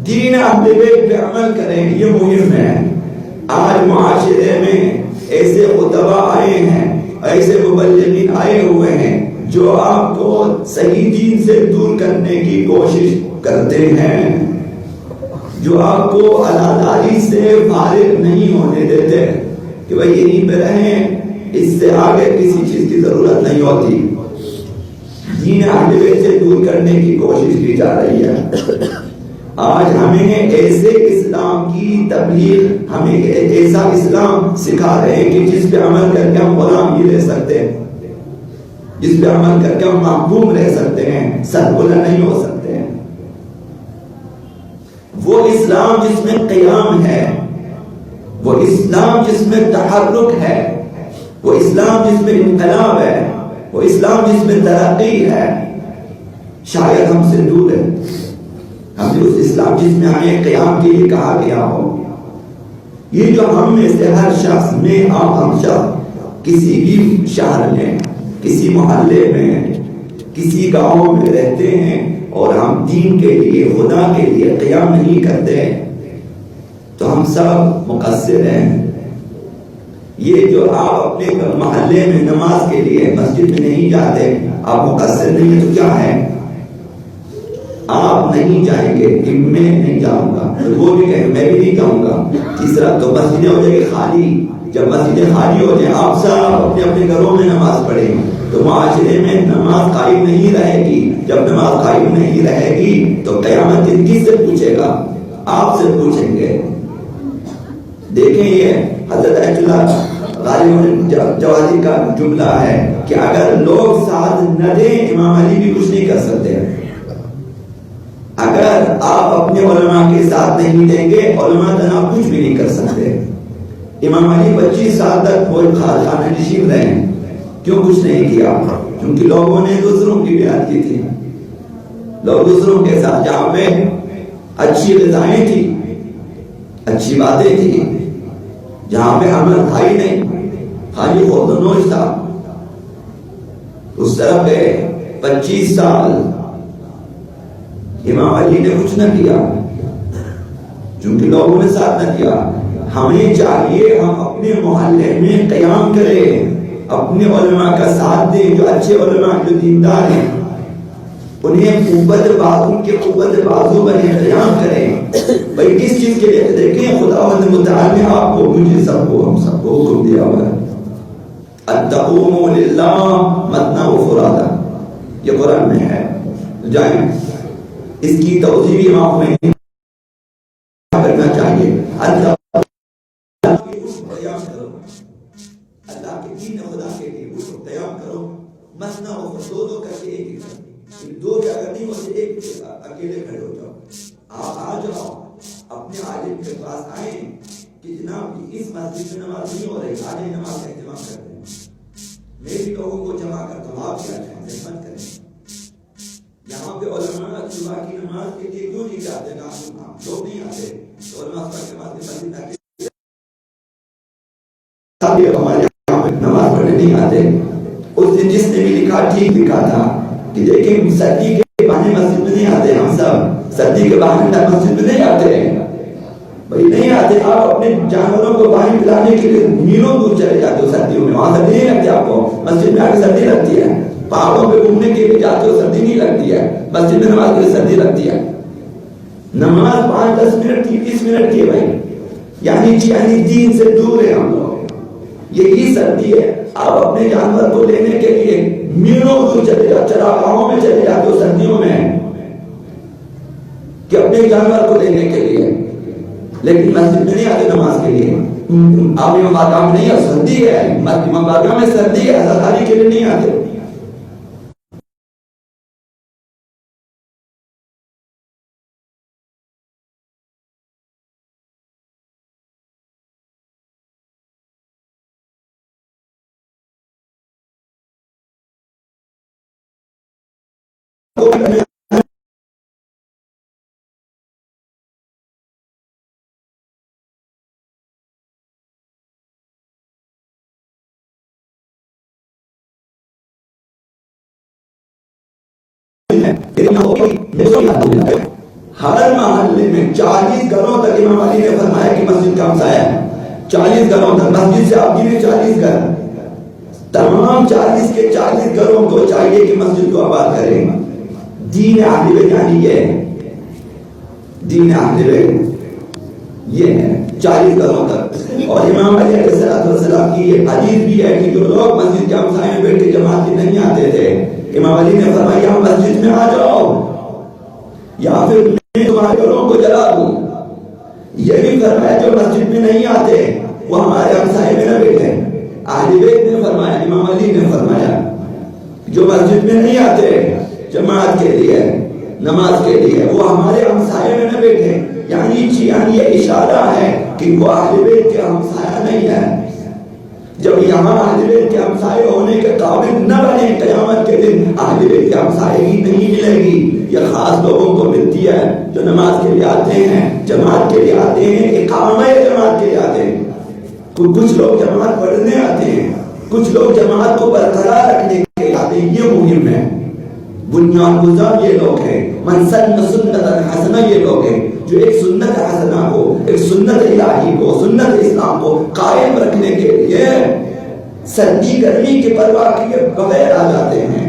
دین اہل بیت پہ عمل کریں، یہ مہم ہے۔ آج معاشرے میں ایسے خطبہ آئے ہیں، ایسے مبلغین آئے ہوئے ہیں جو آپ کو صحیح دین سے دور کرنے کی کوشش کرتے ہیں، جو آپ کو عزاداری سے فارغ نہیں ہونے دیتے کہ بھئی یہیں پہ رہیں، اس سے آگے کسی چیز کی ضرورت نہیں ہوتی۔ دین اہل بیت سے دور کرنے کی کوشش کی جا رہی ہے۔ آج ہمیں ایسے اسلام کی تبلیغ، ہمیں ایسا اسلام سکھا رہے ہیں کہ جس پہ عمل کر کے ہم غلام ہی رہ سکتے ہیں، جس پہ عمل کر کے ہم محکوم رہ سکتے ہیں، سر بلند نہیں ہو سکتے ہیں۔ وہ اسلام جس میں قیام ہے، وہ اسلام جس میں تحرک ہے، وہ اسلام جس میں انقلاب ہے، وہ اسلام جس میں ترقی ہے، شاید ہم سے دور ہے۔ ہم اس اسلام جس میں ہمیں قیام کے لیے کہا گیا ہو، یہ جو ہم میں سے ہر شخص میں، آپ ہم شخص کسی بھی شہر میں، کسی محلے میں، کسی گاؤں میں رہتے ہیں اور ہم دین کے لیے، خدا کے لیے قیام نہیں کرتے تو ہم سب مقصر ہیں۔ یہ جو آپ اپنے محلے میں نماز کے لیے مسجد میں نہیں جاتے، آپ مقصر نہیں ہیں تو کیا ہے؟ آپ نہیں جائیں گے کہ میں نہیں جاؤں گا، تو وہ بھی کہیں میں بھی نہیں جاؤں گا۔ تیسرا تو مسجدیں ہو جائیں گی خالی، جب مسجدیں خالی ہو جائیں، آپ سب اپنے اپنے گھروں میں نماز پڑھیں تو معاشرے میں نماز قائم نہیں رہے گی۔ جب نماز قائم نہیں رہے گی تو قیامت دن کس سے پوچھے گا؟ آپ سے پوچھیں گے۔ دیکھیں یہ حضرت ایت اللہ غالب جوادی کا جملہ ہے کہ اگر لوگ ساتھ نہ دیں امام علی بھی کچھ نہیں کر سکتے۔ اگر آپ اپنے علماء کے ساتھ نہیں دیں گے، علماء تنہا کچھ بھی نہیں کر سکتے۔ امام علی 25 سال تک وہ خانہ نشین رہے، کیوں کچھ نہیں کیا؟ کیونکہ لوگوں نے دوسروں کی بیعت کی تھی، لوگ دوسروں کے ساتھ، جہاں پہ اچھی غذائیں تھی، اچھی باتیں تھی، جہاں پہ عمل تھا ہی نہیں، خالی خود و نوش تھا، اس طرف گئے 25 سال امام علی نے کچھ نہ کیا چونکہ لوگوں نے ساتھ نہ کیا۔ ہمیں چاہیے ہم اپنے محلے میں قیام کریں، اپنے علماء کا ساتھ دیں، جو اچھے علماء، جو دیندار ہیں، انہیں ان کے قوت بازو بنے قیام کریں۔ بھائی کس چیز کے لیے؟ دیکھیں خداوند متعال نے آپ کو، مجھے، سب کو، ہم سب کو حکم دیا ہوا ہے ان تقوموا للہ مثنی و فرادا، یہ قرآن میں ہے۔ جائیں اس کی توضیح بھی امام خمینی کرنا چاہیے۔ اللہ کے دین خدا کے لیے قیام کرو، مثنی و فرادا، دو کر کے ایک، دو اگر نہیں ہوتے ایک اکیلے کھڑے ہو جاؤ۔ آپ آ جاؤ اپنے عالم کے پاس آئیں کہ جناب اس مسجد میں نماز نہیں ہو رہی، آج نماز کا اہتمام کرتے ہیں، میں بھی لوگوں کو جمع کرتا ہوں، آپ کیا جائیں خدمت کریں۔ یہاں پہ علماء صبح کی نماز کے لیے کیوں نہیں جاتے؟ لوگ نہیں آتے تو علماء صبح کے بعد مسجد آتے، ہمارے یہاں پہ نماز پڑھنے نہیں آتے۔ اس دن جس نے بھی لکھا ٹھیک لکھا تھا کہ دیکھیں سردی کے بہانے مسجد میں نہیں آتے، ہم سب سردی کے بہانے مسجد میں نہیں آتے بھائی، نہیں آتے۔ آپ اپنے جانوروں کو پانی پلانے کے لیے میلوں دور چلے جاتے ہو سردیوں میں، وہاں سردی نہیں لگتی آپ کو، مسجد میں آ کے سردی لگتی ہے۔ پہاڑوں پہ گھومنے کے لیے جاتے ہو سردی نہیں لگتی ہے، مسجد میں نماز کے لیے سردی لگتی ہے۔ نماز 5-10 منٹ 30 منٹ کی ہے بھائی، یعنی دین سے دور ہے ہم لوگ، یہی سردی ہے۔ آپ اپنے جانور کو لینے کے لیے میلوں دور چلے جاتے، چراگاہوں میں چلے جاتے ہو سردیوں میں کہ اپنے جانور کو لینے کے لیے، لیکن مسجد میں نہیں آتے نماز کے لیے۔ آپ امام بارگاہ میں نہیں ہے، سردی ہے، امام بارگاہ میں سردی ہے، ہزارداری کے لیے نہیں آتے۔ ہر محلے میں 40 گھروں تک امام علی نے فرمایا کہ مسجد کا ہمسایہ ہے، 40 گھروں تک، مسجد سے آپ گنے 40 گھر، تمام 40 کے 40 گھروں کو چاہیے کہ مسجد کو آباد کریں۔ دین اہل بیت یعنی یہ ہے، دین اہل بیت یہ ہے 40 گھروں تک۔ اور امام علی علیہ السلام کی یہ حدیث بھی ہے کہ جو لوگ مسجد کے ہمسائے میں بیٹھ کے جماعت میں نہیں آتے تھے، امام علی نے فرمایا یہاں مسجد میں آ جاؤ یا پھر میں تمہارے گھروں کو جلا دوں۔ یہ بھی فرمایا جو مسجد میں نہیں آتے وہ ہمارے ہمسائے میں نہ بیٹھے۔ اہل بیت نے فرمایا، امام علی نے فرمایا جو مسجد میں نہیں آتے جماعت کے لیے نماز کے لیے وہ ہمارے ہمسائے میں نہ بیٹھے، یعنی یہ اشارہ ہے کہ وہ اہل بیت کے ہمسایہ نہیں ہے۔ جب یہاں اہل بیت کے ہمسائے ہونے کے قابل نہ بنے، قیامت کے دن اہل بیت کے ہمسائے نہیں ملے گی۔ یہ خاص لوگوں کو ملتی ہے جو نماز کے لیے آتے ہیں، جماعت کے لیے آتے ہیں، اقامہ جماعت کے لیے آتے ہیں۔ کچھ لوگ جماعت پڑھنے آتے ہیں، کچھ لوگ جماعت کو برقرار رکھنے کے لیے آتے ہیں۔ یہ مہم ہے، بنیاد گزار یہ لوگ ہیں، من سن سنت حسنہ یہ لوگ ہیں جو ایک سنت حسنہ کو، ایک سنت الہی کو، سنت اسلام کو قائم رکھنے کے لیے سردی گرمی کی پرواہ کیے بغیر آ جاتے ہیں۔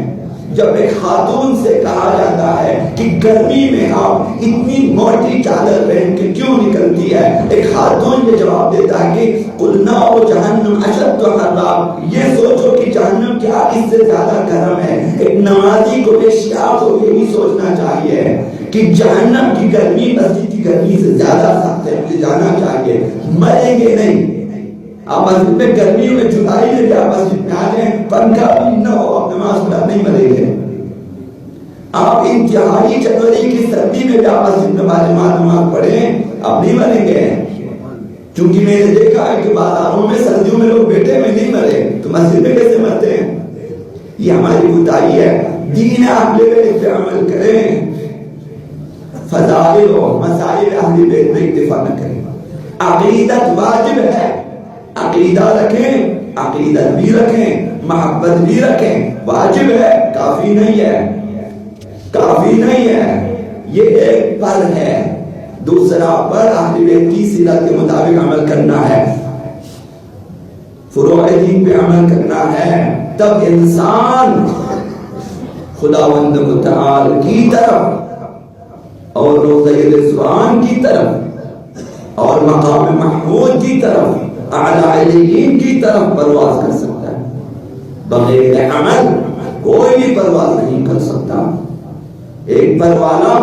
جب ایک خاتون سے کہا جاتا ہے کہ گرمی میں آپ اتنی موٹی چادر پہن کے کیوں نکلتی ہے، ایک خاتون یہ جواب دیتا ہے کہ قلنا و جہنم اشد حرا، یہ سوچو کہ جہنم کی آگ اس سے زیادہ گرم ہے۔ ایک نمازی کو، ایک شیعہ کو یہی سوچنا چاہیے کہ جہنم کی گرمی مسجد کی گرمی سے زیادہ سخت ہے، مجھے جانا چاہیے، مریں گے نہیں۔ آپ مسجد میں گرمیوں میں جولائی میں بھی آپ مسجد میں آ جائیں، پنکھا بھی نہ ہو، آپ نماز پڑھا نہیں مریں گے۔ آپ انتہائی جنوری کی سردی میں بھی آپ مسجد میں باجماعت نماز پڑھیں، آپ نہیں مریں گے۔ چونکہ میں نے دیکھا ہے کہ بازاروں میں سردیوں میں لوگ بیٹھے میں نہیں مرے، تو مسجد میں کیسے مرتے ہیں؟ یہ ہماری کوتاہی ہے۔ دین اہل بیت پہ عمل کریں، فضائل و مسائل اہل بیت میں اتفاق نہ کریں۔ عقیدت واجب ہے، عقیدہ رکھیں، عقیدت بھی رکھیں، محبت بھی رکھیں، واجب ہے، کافی نہیں ہے، کافی نہیں ہے۔ یہ ایک پر ہے۔ دوسرا پر اہل بیت کی سیرت کے مطابق عمل کرنا ہے، فروع دین پہ عمل کرنا ہے، تب انسان خداوند متعال کی طرف اور روضہ رضوان کی طرف اور مقام محمود کی طرف، اعلیٰ علیین کی طرف پرواز کر سکتا ہے۔ بغیر عمل کوئی بھی پرواز نہیں کر سکتا۔ ایک پر والا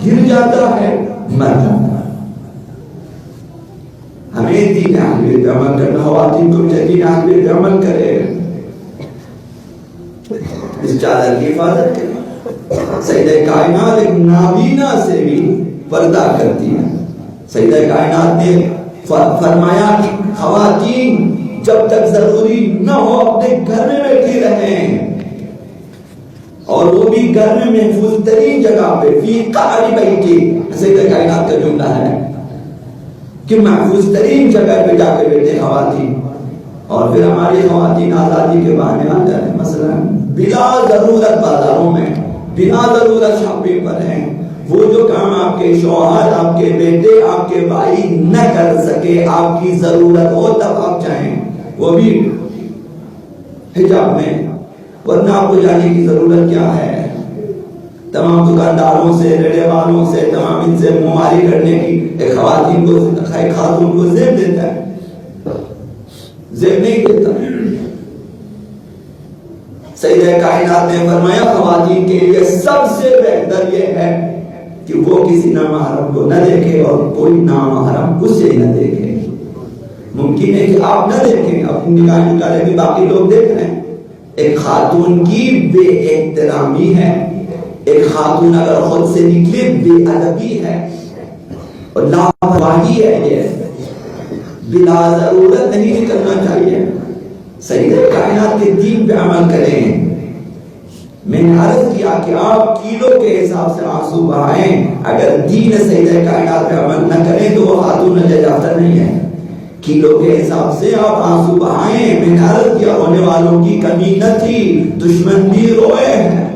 گر جاتا ہے، مر جاتا ہے۔ ہمیں دین اہل بیت پہ عمل کرنا، خواتین کو بھی دین اہل بیت پہ عمل کرے، اس چادر کی حفاظت کرے۔ سیدہ کائنات ایک نابینا سے بھی پردہ کرتی ہیں. سیدہ کائنات نے فرمایا کہ خواتین جب تک ضروری نہ ہو اپنے گھر میں بیٹھی رہیں، اور وہ بھی گھر میں محفوظ ترین جگہ پہ، فی قعر بیتی. سیدہ کائنات کا جملہ ہے کہ محفوظ ترین جگہ پہ جا کے بیٹھے خواتین. اور پھر ہماری خواتین آزادی کے بہانے آ جائیں، مثلا بلا ضرورت بازاروں میں بلا ضرورت شاپنگ پر ہیں. وہ جو کام آپ کے شوہر، آپ کے بیٹے، آپ کے بھائی نہ کر سکے، آپ کی ضرورت ہو تب آپ چاہیں، وہ بھی حجاب میں، ورنہ آپ کو جانے کی ضرورت کیا ہے؟ تمام دکانداروں سے، ریڑے والوں سے، تمام ان سے مماری کرنے کی ایک خاتون کو زیب دیتا ہے، زیب نہیں دیتا. سیدہ کائنات نے فرمایا خواتین کے لیے سب سے بہتر یہ ہے کہ وہ کسی نامحرم کو نہ دیکھے اور کوئی نامحرم اسے نہ دیکھے. ممکن ہے کہ آپ نہ دیکھیں، اپنی نگاہ نکالے بھی باقی لوگ دیکھ رہے ہیں. ایک خاتون کی بے احترامی ہے، ایک خاتون اگر خود سے نکلے بے ادبی ہے اور لاپرواہی ہے. یہ بلا ضرورت نہیں نکلنا چاہیے. سیدہ کائنات کے دین پہ عمل کریں. میں نے عرض کیا کہ آپ کیلو کے حساب سے آنسو بہائیں، اگر دین سیدہ کائنات پہ عمل نہ کریں تو وہ خاتون نجات یافتہ نہیں ہے. کیلو کے حساب سے آپ آنسو بہائیں. میں نے عرض کیا ہونے والوں کی کمی نہ تھی، دشمن بھی روئے ہیں.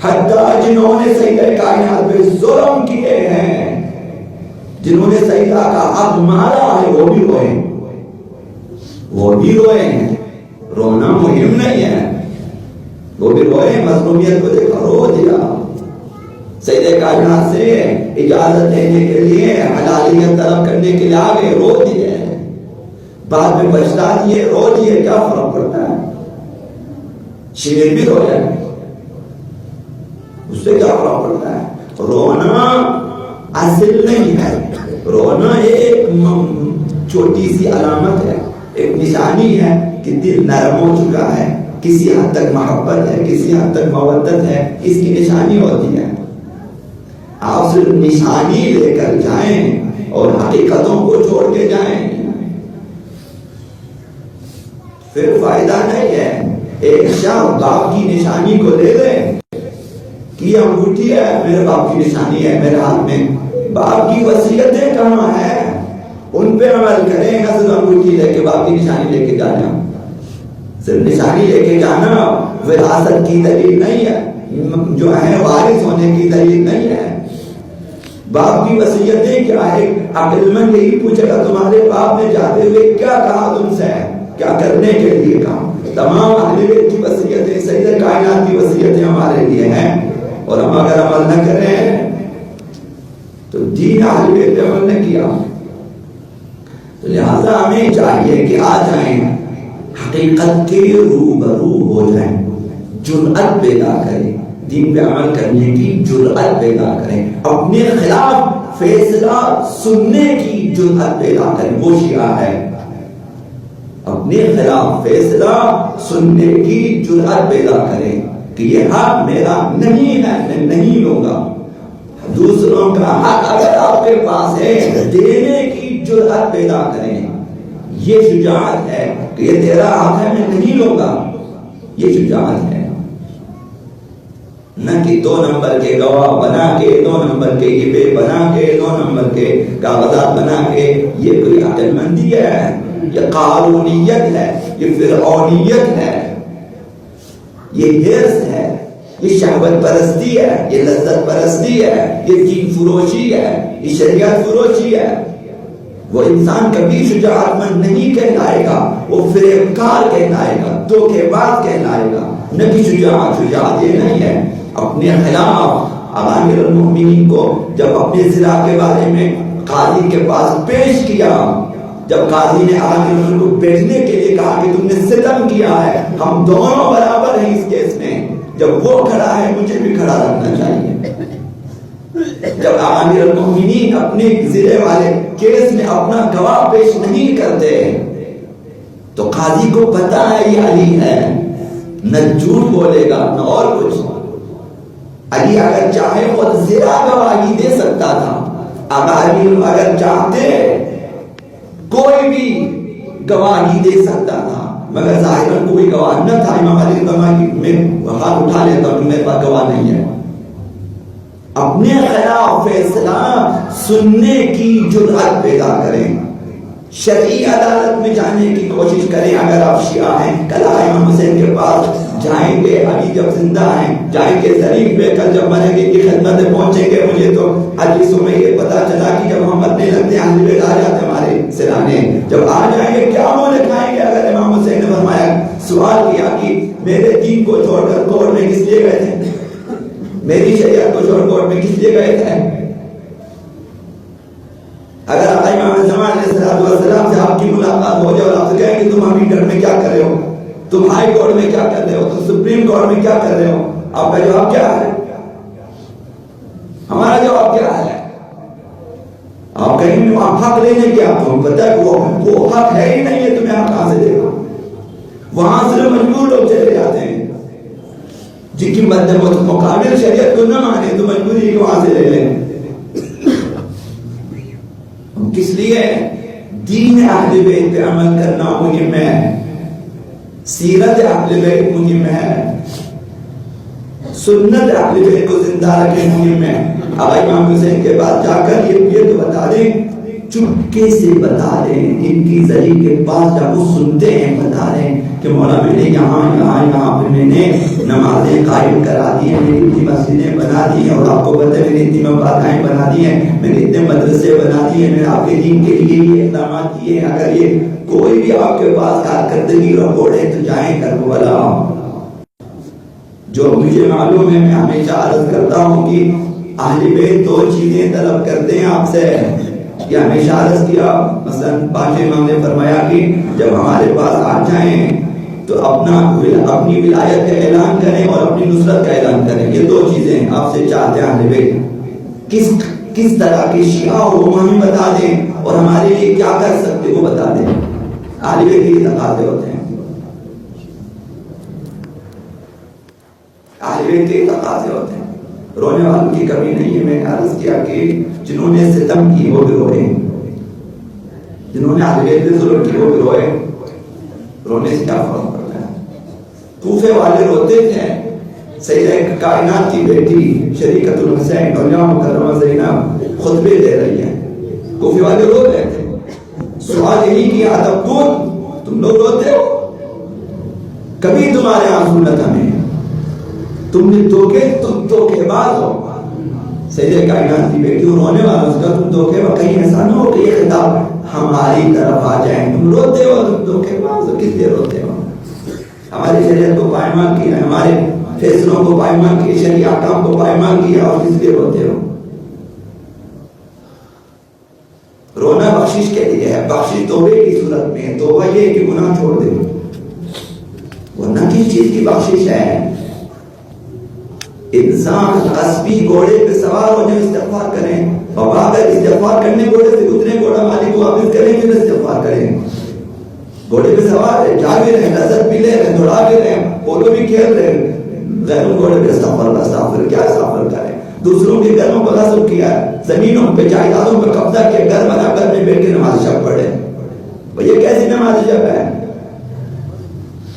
حتیٰ جنہوں نے سیدہ کائنات پہ ظلم کیے ہیں، جنہوں نے سیدہ کا حق مارا ہے، وہ بھی روئے ہیں، وہ بھی روئے ہیں. رونا مہم نہیں ہے، وہ بھی روئے. مظلومیت کو دیکھا رو دیا. سیدہ کائنات سے اجازت لینے کے لیے، حلالیت طلب کرنے کے لیے آگے، رو دیے. بعد میں پچھتا دیے، رو دیے. کیا فرق پڑتا ہے؟ شیر بھی رو جائے، اس سے کیا فرق پڑتا ہے؟ رونا اصل نہیں ہے. رونا ایک چھوٹی سی علامت ہے، ایک نشانی ہے کہ دل نرم ہو چکا ہے، کسی حد تک محبت ہے، کسی حد تک مودت ہے. اس کی نشانی ہوتی ہے. آپ صرف نشانی لے کر جائیں اور حقیقتوں کو چھوڑ کے جائیں، پھر فائدہ نہیں ہے. ایک شخص باپ کی نشانی کو لے لے کہ انگوٹھی ہے، میرے باپ کی نشانی ہے میرے ہاتھ میں. باپ کی وصیتیں کہاں ہیں؟ ان پہ عمل کریں. نہ صرف انگوٹھی لے کے باپ کی نشانی لے کے جانا. صرف نشانی لے کے جانا وراثت کی دلیل نہیں ہے، جو ہے وارث ہونے کی دلیل نہیں ہے. باپ کی وصیتیں کیا ہے؟ عقل مند یہی پوچھے گا تمہارے باپ نے جاتے ہوئے کیا کہا تم سے، کیا کرنے کے لیے کہا. تمام اہل بیت کی وصیتیں، سیدہ کائنات کی وصیتیں ہمارے لیے ہیں، اور ہم اگر عمل نہ کریں تو دین اہل بیت پہ عمل نہ کیا. تو لہذا ہمیں چاہیے کہ آ جائیں، حقیقت کے روبرو ہو جائیں، جرأت پیدا کریں، دین پہ عمل کرنے کی جرأت پیدا کریں، اپنے خلاف فیصلہ سننے کی جرأت پیدا کریں. وہ شیعہ ہے، اپنے خلاف فیصلہ سننے کی جرأت پیدا کریں کہ یہ حق میرا نہیں ہے، میں نہیں لوں گا. دوسروں کا حق اگر آپ کے پاس ہے، دینے کی جرأت پیدا کریں. یہ شجاعت ہے کہ یہ تیرا حق ہے، میں نہیں لوں گا. یہ شجاعت ہے، نہ کہ 2 نمبر کے گواہ بنا کے، 2 نمبر کے ہبے بنا کے، 2 نمبر کے کاغذات بنا کے. یہ کوئی عقل مندی ہے؟ یہ قارونیت ہے، یہ فرعونیت ہے، یہ حرص ہے، یہ شہوت پرستی ہے، یہ لذت پرستی ہے، یہ دین فروشی ہے، یہ شریعت فروشی ہے. وہ انسان کبھی شجاعت مند نہیں کہلائے گا، وہ فریبکار کہلائے گا، دھوکے باز کہلائے گا. نہ کہ شجاعت یہ نہیں ہے. اپنے خلاف امیر المؤمنین کو جب اپنے ضلع کے بارے میں قاضی کے پاس پیش کیا، جب قاضی نے امیر کو بیٹھنے کے لیے کہا کہ تم نے ستم کیا ہے، ہم دونوں برابر ہیں اس کیس میں، جب وہ کھڑا ہے مجھے بھی کھڑا رکھنا چاہیے. جب امیر المؤمنین اپنے ضلع والے کیس میں اپنا گواہ پیش نہیں کرتے تو قاضی کو پتا ہے یہ علی ہے، نہ جھوٹ بولے گا نہ اور کچھ. علی اگر چاہے خود زیرا گواہی دے سکتا تھا، آقا علی اگر چاہتے کوئی بھی گواہی دے سکتا تھا، مگر ظاہراً کوئی گواہ نہ تھا۔ امام علی فرمایا کہ میں ہاتھ اٹھا لیتا ہوں کہ میرے پاس گواہ نہیں ہے۔ اپنے خلاف فیصلہ سننے کی جرأت پیدا کریں، شرعی عدالت میں جانے کی کوشش کریں۔ اگر آپ شیعہ ہیں، کل امام حسین کے پاس جائیں گے، ابھی جب زندہ ہیں جائیں گے ظریف میں، کل جب مریں گے کی خدمت میں پہنچیں گے۔ مجھے تو حدیثوں میں یہ پتا چلا کہ جب ہم مرنے لگتے ہیں اہل بیت آ جاتے ہمارے سرانے، جب آ جائیں گے کیا منہ دکھائیں گے؟ اگر امام حسین نے فرمایا، سوال کیا کہ میرے دین کو چھوڑ کر کوڑ میں کس لیے گئے تھے، میری شریعت کو چھوڑ کوڑ میں کس لیے گئے تھے؟ اگر امام زمان علیہ السلام سے آپ کی ملاقات ہو جائے اور آپ سے کہیں کہ تم ہمیں گھر میں کیا کر رہے ہو، تم ہائی کورٹ میں کیا کر رہے ہو، تم سپریم کورٹ میں کیا کر رہے ہو، آپ کا جواب کیا ہے؟ ہمارا جواب کیا ہے؟ آپ کہیں گے آپ حق لینے کیا، تم پتہ ہے وہ حق ہے ہی نہیں ہے، تمہیں آپ کہاں سے دے گا؟ وہاں سے مجبور لوگ چلے جاتے ہیں جن کی مقابل شریعت کو نہ مانے تو مجبوری کو وہاں سے لے لیں۔ کس لیے؟ دین اہل بیت پہ عمل کرنا مہم ہے، سیرت اہل بیت مہم ہے، سنت اہل بیت کو زندہ رکھے مہم ہے۔ اب امام حسین کے بعد جا کر یہ تو بتا دیں، چپکے سے بتا دیں، ان کی ذریعے کے پاس جب وہ سنتے ہیں بتا دیں کہ مولا میں نے یہاں پہ میں نے نمازیں قائم کرا دی ہیں، میری اتنی مسجدیں بنا دی ہیں، اور آپ کو پتہ ہے میں نے اتنی مبادئیں بنا دی ہیں، میں نے اتنے مدرسے بنا دیے، میں نے آپ کے دین کے لیے یہ اقدامات کیے ہیں۔ اگر یہ کوئی بھی آپ کے پاس کارکردگی رپورٹ ہے تو جائیں کربلا۔ جو مجھے معلوم ہے، میں ہمیشہ عرض کرتا ہوں کہ اہل بیت دو چیزیں طلب کرتے ہیں آپ سے، یہ ہمیشہ عرض کیا۔ مثلا پانچویں امام نے فرمایا کہ جب ہمارے پاس آ جائیں تو اپنی ولایت کا اعلان کریں اور اپنی نصرت کا اعلان کریں، یہ دو چیزیں آپ سے چاہتے ہیں اہل بیت۔ کس طرح کے شیعہ ہو وہ ہمیں بتا دیں، اور ہمارے لیے کیا کر سکتے وہ بتا دیں۔ اہل بیت کے تقاضے ہوتے ہیں، اہل بیت کے تقاضے ہوتے ہیں، رونے والوں کی کمی نہیں ہے۔ میں نے عرض کیا کہ جنہوں نے ستم کی وہ گروہ ہیں، جنہوں نے اہل بیت پہ ظلم کی وہ گروہ ہیں، رونے سے کیا فرق پڑتا ہے؟ کوفے والے روتے تھے، سیدہ کائنات کی بیٹی شریکت الحسین اور مکرمہ زینب خطبے دے رہی ہیں، کوفے والے رو رہے تھے۔ سوال یہی کہ ادب کون تم لوگ روتے ہو، کبھی تمہارے آنسو نہ تھمے، تم دھوکے باز ہو۔ سیدہ کائنات کی بیٹی رونے والوں سے تم دھوکے باز، کہیں ایسا نہ ہو کہ یہ خطاب ہماری طرف آ جائیں، تم روتے ہو، تم دھوکے باز ہو، کس لیے روتے ہو؟ ہماری شریعت کو پائمال کیا، ہمارے فیصلوں کو پائمال کیا، شرعی احکام کو پائمال کیا، اور کس لیے روتے ہو؟ رونا بخشش کے لیے ہے، بخشش توبے کی صورت میں ہے۔ توبہ یہ کہ گناہ چھوڑ دے، ورنہ کس چیز کی بخشش ہے؟ انسان قصبی گھوڑے پہ سوار ہو جب استغفار کریں، اور اگر استغفار کرنے گھوڑے سے اتنے گھوڑا مالک کو واپس کریں پھر استغفار کریں۔ گھوڑے پہ سوار ہے، جا بھی رہے ہیں، لذت بھی لے رہے ہیں، دوڑا بھی رہے ہیں، پولو بھی کھیل رہے ہیں، غیر گھوڑے پہ استغفار کیا استغفار کریں؟ دوسروں کے گھروں کو غصب کیا ہے، زمینوں پہ جائیدادوں پہ قبضہ کیا، گھر بنا کر میں بیٹھ کے نماز شب پڑھے، یہ کیسی نماز شب ہے؟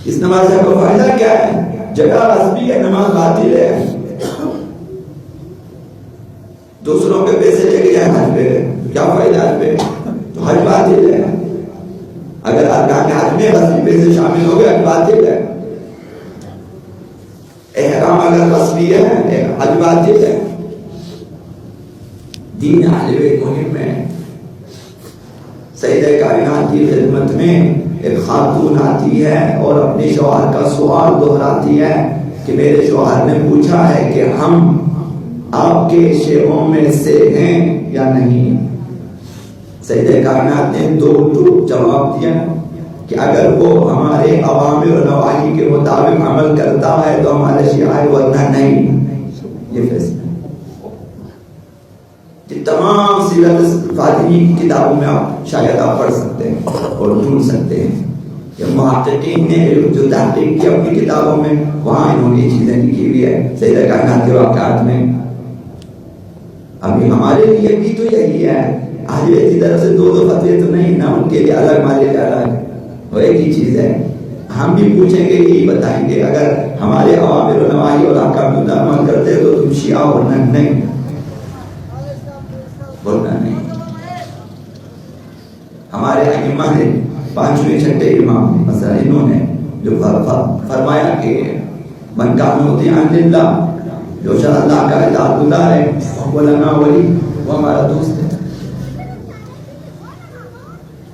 اس نماز شب کا فائدہ کیا ہے؟ جگہ قصبی ہے، نماز باطل ہے۔ دوسروں کے پیسے لے کے جائیں حج پہ، کیا فائدہ حج پہ؟ تو حج باطل ہے۔ اگر ارکان حج میں قصبی پیسے شامل ہو گئے، حج باطل ہے۔ احرام اگر قصبی ہے، حج باطل ہے۔ دین اہل بیت مہم ہے۔ سیدہ کائنات کی خدمت میں ایک خاتون آتی ہے اور اپنے شوہر کا سوال دہراتی ہے کہ میرے شوہر نے پوچھا ہے کہ ہم آپ کے شیعوں میں سے ہیں یا نہیں۔ سیدہ کائنات نے دو جواب دیا کہ اگر وہ ہمارے اوامر و نواہی کے مطابق عمل کرتا ہے تو ہمارے شیعہ ہے، ورنہ نہیں۔ یہ فیصلہ تمام سیرت فاطمی کی کتابوں میں آپ شاید آپ پڑھ سکتے ہیں اور ڈھونڈ سکتے ہیں۔ یہ محققین نے جو تحقیق کی اپنی کتابوں میں وہاں انہوں نے چیزیں لکھی ہوئی ہے سید کائنات کے واقعات میں. ابھی ہمارے لیے بھی تو یہی ہے. اہل بیت کی طرف سے دو فتوے تو نہیں نا, ان کے لیے الگ ہمارے لیے الگ, وہ ایک ہی چیز ہے. ہم بھی پوچھیں گے یہی بتائیں گے اگر ہمارے اوامر و نواہی اور احکام کو عمل کرتے تو تم شیعہ ہونا نہیں, بولنا نہیں. ہمارے ائمہ نے پانچویں چھٹے امام مثلا انہوں نے جو فرمایا کہ من کان مطیعا للہ, جو شخص اللہ کا اطاعت گزار ہے وہ لنا ولی, وہ ہمارا دوست ہے.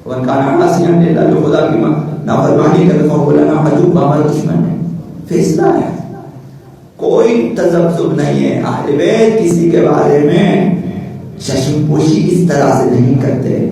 من کان عاصیا للہ, جو خدا کی نافرمانی کرے وہ لنا عدو, ہمارا دشمن ہے. فیصلہ ہے, کوئی تذبذب نہیں ہے. اہل بیت کسی کے بارے میں چشم پوشی اس طرح سے نہیں کرتے.